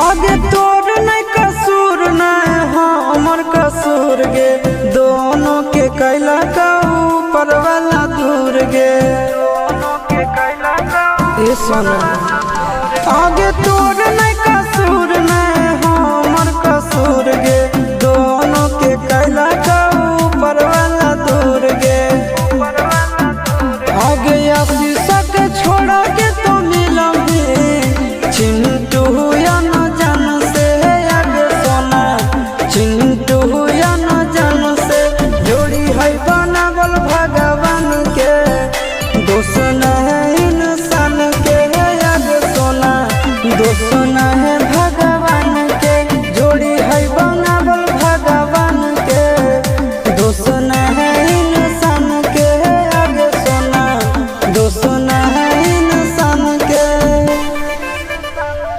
आगे तोर नहीं कसूर नहीं हमर कसूर गे, दोनों के कैला का ऊपर वाला दूर गे। ये सुनो आगे तोर नहीं कसूर नहीं हमर कसूर गे, दोनों के कैला का ऊपर वाला दूर गे। आगे शीशा के छोड़ा के तो मिलूंगी चिंटू या न जान से, आगे सोना चिंटू या न जान से। जोड़ी है बनावल भगवान के, दोस्त नहीं इंसान के, आगे सोना दोस्त